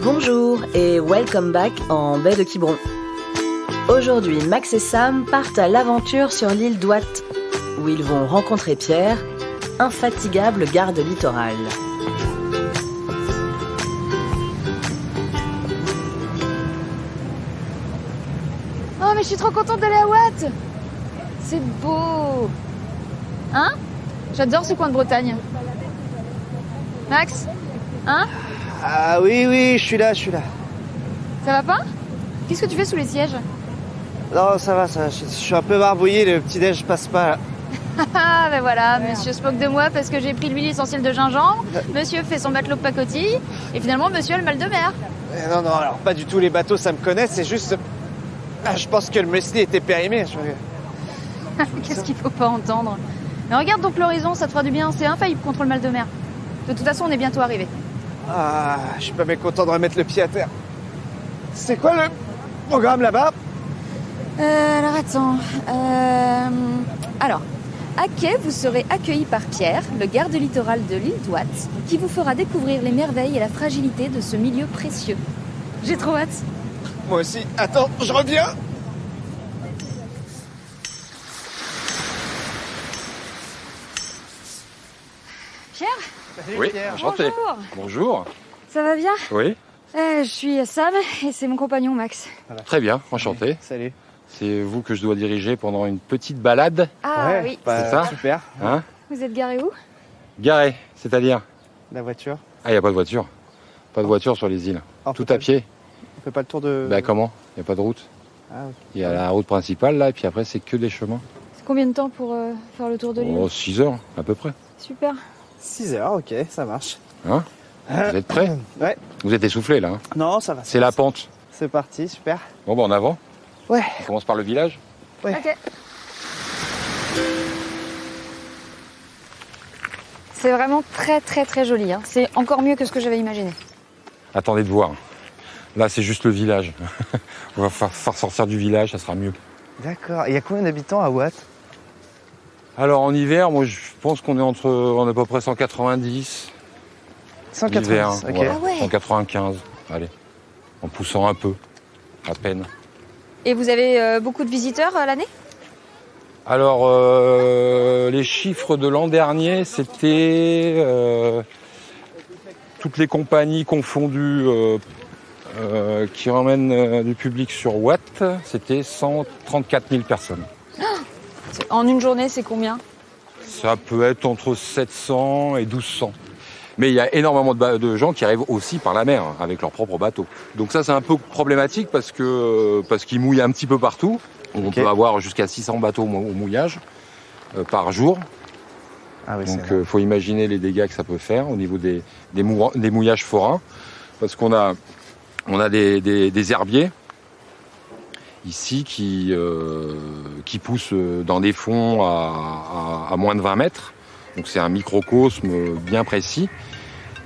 Bonjour et welcome back en baie de Quiberon. Aujourd'hui, Max et Sam partent à l'aventure sur l'île d'Ouat, où ils vont rencontrer Pierre, infatigable garde littoral. Oh mais je suis trop contente d'aller à Ouat. C'est beau. Hein? J'adore ce coin de Bretagne. Max? Hein? Ah oui, je suis là. Ça va pas? Qu'est-ce que tu fais sous les sièges? Non, ça va, je suis un peu barbouillé, le petit-déj passe pas là. Ah ben voilà, monsieur se moque de moi parce que j'ai pris l'huile essentielle de gingembre, monsieur fait son matelot de pacotille, et finalement monsieur a le mal de mer. Non, alors pas du tout, les bateaux ça me connaît, c'est juste... Ah, je pense que le muesli était périmé. Qu'est-ce qu'il faut pas entendre? Mais regarde donc l'horizon, ça te fera du bien, c'est infaillible contre le mal de mer. De toute façon, on est bientôt arrivé. Ah, je suis pas mécontent de remettre le pied à terre. C'est quoi le programme là-bas? Alors attends. Alors, à quai, vous serez accueillis par Pierre, le garde littoral de l'île d'Ouat, qui vous fera découvrir les merveilles et la fragilité de ce milieu précieux. J'ai trop hâte. Moi aussi. Attends, je reviens. Pierre? Oui, Pierre. enchanté. Bonjour. Bonjour. Ça va bien? Oui, Je suis Sam et c'est mon compagnon Max. très bien, enchanté. Salut. C'est vous que je dois diriger pendant une petite balade, Ah Ouais, oui. c'est ça super. hein? Vous êtes garé où? Garé, c'est-à-dire? La voiture. Ah, il n'y a pas de voiture. Pas de voiture sur les îles. Ah, on Tout fait à pas- pied. On fait pas le tour de... Bah comment? Il n'y a pas de route. Ah, ok. Il y a la route principale là, et puis après c'est que des chemins. C'est combien de temps pour faire le tour de l'île? Oh, 6 heures à peu près. Super. 6 heures, ok, ça marche. Hein? Vous êtes prêts? Ouais. Vous êtes essoufflés là, hein? Non, ça va. C'est la pente. C'est parti, super. Bon, bah en avant. Ouais. On commence par le village. Ouais. Ok. C'est vraiment très très très joli. Hein. C'est encore mieux que ce que j'avais imaginé. Attendez de voir. Là c'est juste le village. On va faire sortir du village, ça sera mieux. D'accord. Il y a combien d'habitants à Ouat? Alors en hiver, moi je pense qu'on est à peu près 190. 190, L'hiver, ok. voilà, Ah ouais. 195, allez, en poussant un peu, à peine. Et vous avez beaucoup de visiteurs l'année? Alors les chiffres de l'an dernier, c'était toutes les compagnies confondues qui ramènent du public sur Watt, c'était 134 000 personnes. En une journée, c'est combien? Ça peut être entre 700 et 1200. Mais il y a énormément de gens qui arrivent aussi par la mer, avec leur propre bateau. Donc ça, c'est un peu problématique parce qu'ils mouillent un petit peu partout. On Ok. peut avoir jusqu'à 600 bateaux au mouillage par jour. Ah oui, Donc c'est vrai. faut imaginer les dégâts que ça peut faire au niveau des mouillages forains. Parce qu'on a des herbiers ici qui poussent dans des fonds à moins de 20 mètres. Donc c'est un microcosme bien précis.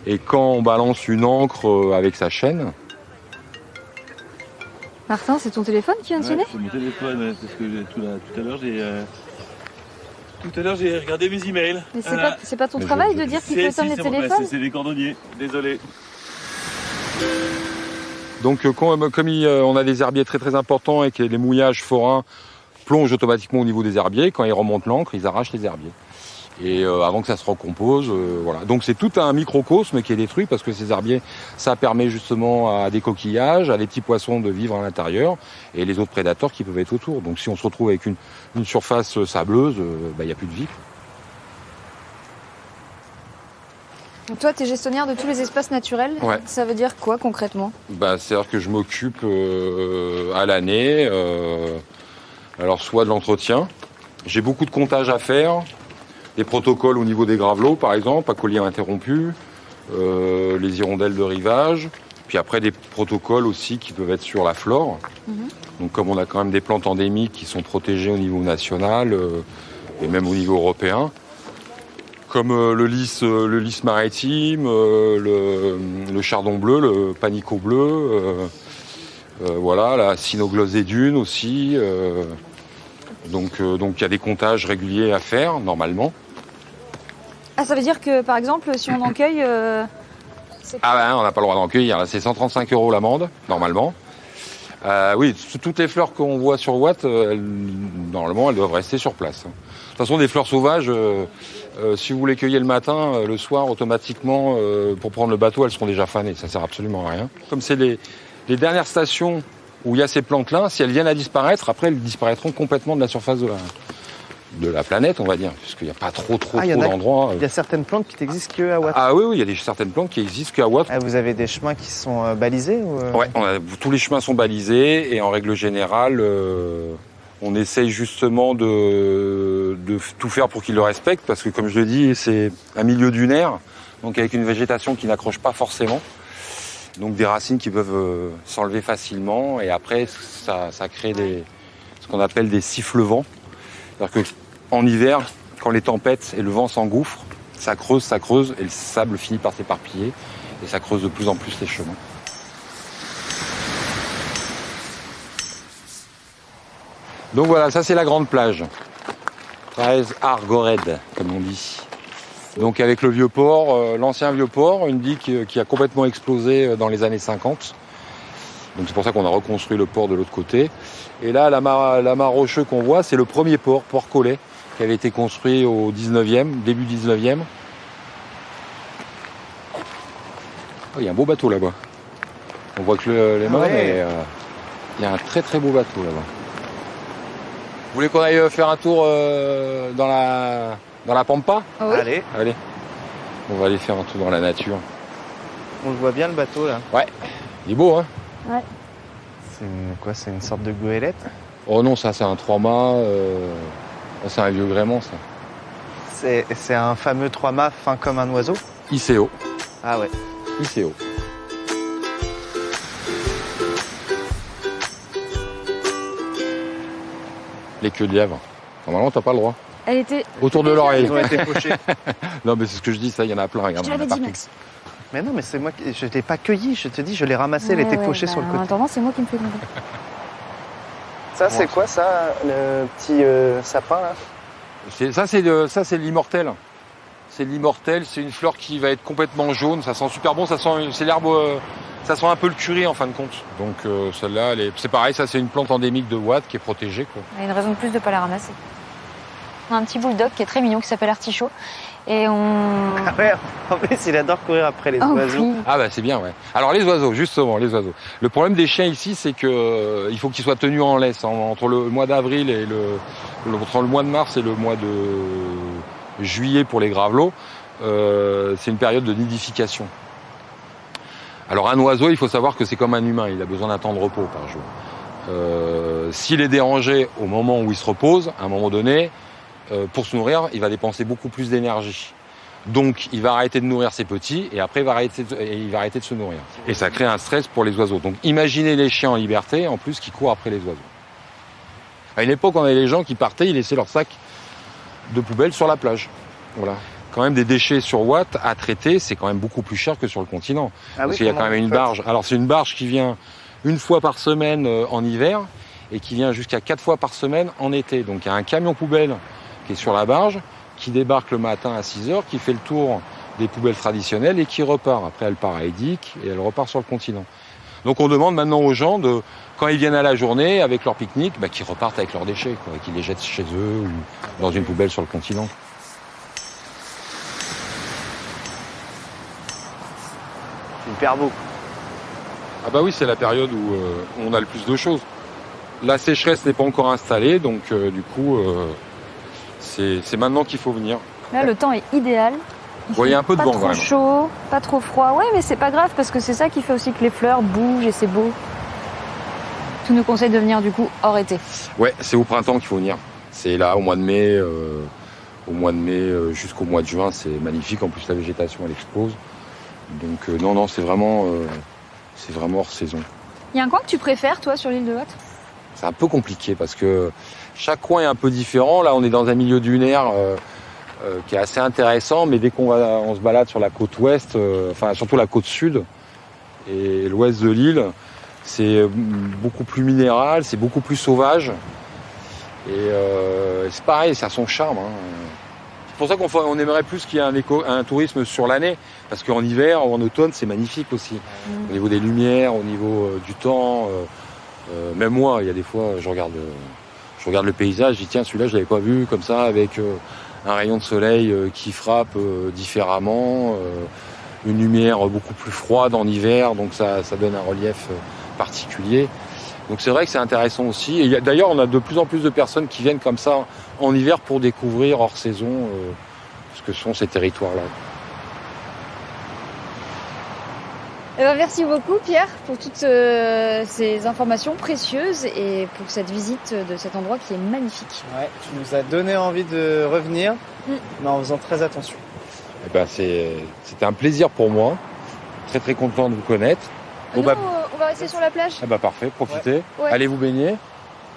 Et quand on balance une ancre avec sa chaîne, Martin, c'est ton téléphone qui vient de sonner? C'est mon téléphone, ouais, parce que tout à l'heure j'ai regardé mes emails. Mais Voilà. c'est pas ton Mais travail je- de dire qu'il faut éteindre les c'est mon- téléphones? c'est les cordonniers, désolé. donc comme on a des herbiers très très importants et que les mouillages forains plongent automatiquement au niveau des herbiers, quand ils remontent l'ancre, ils arrachent les herbiers. Et avant que ça se recompose, voilà. Donc c'est tout un microcosme qui est détruit parce que ces herbiers, ça permet justement à des coquillages, à des petits poissons de vivre à l'intérieur et les autres prédateurs qui peuvent être autour. Donc si on se retrouve avec une surface sableuse, il n'y a plus de vie. Donc toi, tu es gestionnaire de tous les espaces naturels. Ouais. Ça veut dire quoi concrètement? C'est-à-dire que je m'occupe à l'année, alors soit de l'entretien, j'ai beaucoup de comptages à faire, des protocoles au niveau des gravelots par exemple, acolyers interrompus, les hirondelles de rivage, puis après des protocoles aussi qui peuvent être sur la flore. Donc comme on a quand même des plantes endémiques qui sont protégées au niveau national et même au niveau européen, comme le lys maritime, le chardon bleu, le panico bleu, voilà, la cynoglosée dune aussi. Donc il y a des comptages réguliers à faire normalement. Ah, ça veut dire que par exemple, si on en cueille, Ah ben, on n'a pas le droit d'en cueillir. Là, c'est 135 € l'amende, normalement. Oui, toutes les fleurs qu'on voit sur Watt, normalement, elles doivent rester sur place. De toute façon, des fleurs sauvages, si vous les cueillez le matin, le soir, automatiquement, pour prendre le bateau, elles seront déjà fanées. Ça sert absolument à rien. Comme c'est les dernières stations où il y a ces plantes-là, si elles viennent à disparaître, après, elles disparaîtront complètement de la surface de la planète, on va dire, puisqu'il n'y a pas trop d'endroits. Il y a certaines plantes qui n'existent que à Watt. Ah oui, il y a certaines plantes qui existent qu'à Watt. Ah, vous avez des chemins qui sont balisés ou Ouais, tous les chemins sont balisés et en règle générale, on essaye justement de tout faire pour qu'ils le respectent parce que, comme je le dis, c'est un milieu dunaire, donc avec une végétation qui n'accroche pas forcément, donc des racines qui peuvent s'enlever facilement et après ça crée ce qu'on appelle des sifflevents. C'est-à-dire qu'en hiver, quand les tempêtes et le vent s'engouffrent, ça creuse et le sable finit par s'éparpiller et ça creuse de plus en plus les chemins. Donc voilà, ça c'est la grande plage. 13 Argored, comme on dit. Donc avec le vieux port, l'ancien vieux port, une digue qui a complètement explosé dans les années 50. Donc c'est pour ça qu'on a reconstruit le port de l'autre côté. Et là, la mare Rocheux qu'on voit, c'est le premier port Collet, qui avait été construit au 19e, début 19e. Oh, il y a un beau bateau là-bas. On voit que les mains, mais il y a un très très beau bateau là-bas. Vous voulez qu'on aille faire un tour dans la Pampa ? Ah oui. Allez, On va aller faire un tour dans la nature. on le voit bien le bateau là. Ouais, il est beau, hein ? Ouais. C'est une sorte de goélette. Oh non, ça c'est un 3-mâts. C'est un vieux gréement, ça. C'est un fameux 3-mâts fin comme un oiseau. ICO. Ah ouais. ICO. Les queues de lièvre. Normalement, t'as pas le droit. Elle était... Autour de l'oreille. Ils ont été fauchés. Non, mais c'est ce que je dis, ça, il y en a plein. Je Regarde, te il y en a l'avais dit, partout. Max. Mais non, mais c'est moi qui... Je l'ai pas cueilli, je te dis, je l'ai ramassé, elle était fauchée sur le En côté. attendant, c'est moi qui me fais demander. Ça, c'est quoi ça, le petit sapin là? Ça, c'est l'immortel. C'est l'immortel, c'est une fleur qui va être complètement jaune. Ça sent super bon, c'est l'herbe... ça sent un peu le curry en fin de compte. Donc celle-là, c'est pareil, ça c'est une plante endémique de Watt qui est protégée, quoi. Il y a une raison de plus de ne pas la ramasser. On a un petit bulldog qui est très mignon, qui s'appelle Artichaut. Et on... Ah ouais, en plus, il adore courir après les oiseaux. Oui. Ah bah c'est bien, ouais. Alors les oiseaux, justement, les oiseaux. Le problème des chiens ici, c'est que il faut qu'ils soient tenus en laisse entre le mois d'avril et entre le mois de mars et le mois de juillet pour les gravelots. C'est une période de nidification. Alors un oiseau, il faut savoir que c'est comme un humain, il a besoin d'un temps de repos par jour. S'il est dérangé au moment où il se repose, à un moment donné, pour se nourrir, il va dépenser beaucoup plus d'énergie. Donc il va arrêter de nourrir ses petits et après il va arrêter de se nourrir. Et ça crée un stress pour les oiseaux. Donc imaginez les chiens en liberté, en plus qui courent après les oiseaux. À une époque, on avait les gens qui partaient, ils laissaient leur sac de poubelle sur la plage. Voilà. Quand même des déchets sur Watt à traiter, c'est quand même beaucoup plus cher que sur le continent. Parce qu'il y a quand même une barge. Alors c'est une barge qui vient une fois par semaine en hiver et qui vient jusqu'à 4 fois par semaine en été. Donc il y a un camion poubelle qui est sur la barge, qui débarque le matin à 6h, qui fait le tour des poubelles traditionnelles et qui repart. Après elle part à Edic et elle repart sur le continent. Donc on demande maintenant aux gens, quand ils viennent à la journée avec leur pique-nique, qu'ils repartent avec leurs déchets, quoi, qu'ils les jettent chez eux ou dans une poubelle sur le continent. C'est hyper beau. Ah bah oui, c'est la période où on a le plus de choses. La sécheresse n'est pas encore installée, donc du coup, c'est maintenant qu'il faut venir. Là, le temps est idéal. Vous voyez un peu de Pas vent trop quand même. chaud, pas trop froid. Ouais, mais c'est pas grave parce que c'est ça qui fait aussi que les fleurs bougent et c'est beau. Tu nous conseilles de venir du coup hors été. Ouais, c'est au printemps qu'il faut venir. C'est là, au mois de mai, jusqu'au mois de juin, c'est magnifique. En plus, la végétation, elle explose. Donc non, c'est vraiment hors saison. Il y a un coin que tu préfères, toi, sur l'île de Watt ? C'est un peu compliqué parce que chaque coin est un peu différent. Là, on est dans un milieu dunaire qui est assez intéressant, mais dès on se balade sur la côte ouest, surtout la côte sud et l'ouest de l'île, c'est beaucoup plus minéral, c'est beaucoup plus sauvage. Et c'est pareil, ça a son charme. C'est pour ça on aimerait plus qu'il y ait un tourisme sur l'année, parce qu'en hiver ou en automne, c'est magnifique aussi. Au niveau des lumières, au niveau du temps. Même moi, il y a des fois, je regarde le paysage, je dis tiens, celui-là, je l'avais pas vu comme ça, avec un rayon de soleil qui frappe différemment, une lumière beaucoup plus froide en hiver, donc ça donne un relief particulier. Donc c'est vrai que c'est intéressant aussi. Et d'ailleurs, on a de plus en plus de personnes qui viennent comme ça en hiver pour découvrir hors saison ce que sont ces territoires-là. Eh ben, merci beaucoup Pierre pour toutes ces informations précieuses et pour cette visite de cet endroit qui est magnifique. Ouais, tu nous as donné envie de revenir, mais en faisant très attention. Eh ben, c'était un plaisir pour moi. Très très content de vous connaître. Nous, on va rester sur la plage. Ah bah parfait, profitez. Ouais. Allez vous baigner.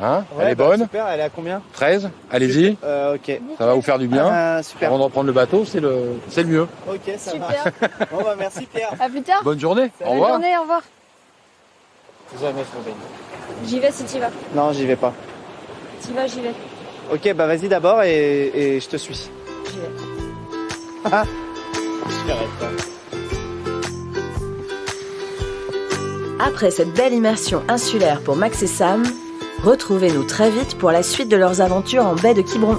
Hein, Ouais, elle est bah, bonne. Super, elle est à combien? 13, allez-y. Ok. Ça va vous faire du bien. Super. Avant de reprendre le bateau, c'est le mieux. Ok, ça Super. va. Bon bah merci Pierre. À plus tard. Bonne journée. Au Bonne revoir. journée, au revoir. Jamais je me baigne. J'y vais si t'y vas. Non, j'y vais pas. T'y vas, j'y vais. Ok, bah vas-y d'abord et je te suis. J'y vais. Je t'arrête pas. Après cette belle immersion insulaire pour Max et Sam, retrouvez-nous très vite pour la suite de leurs aventures en baie de Quiberon.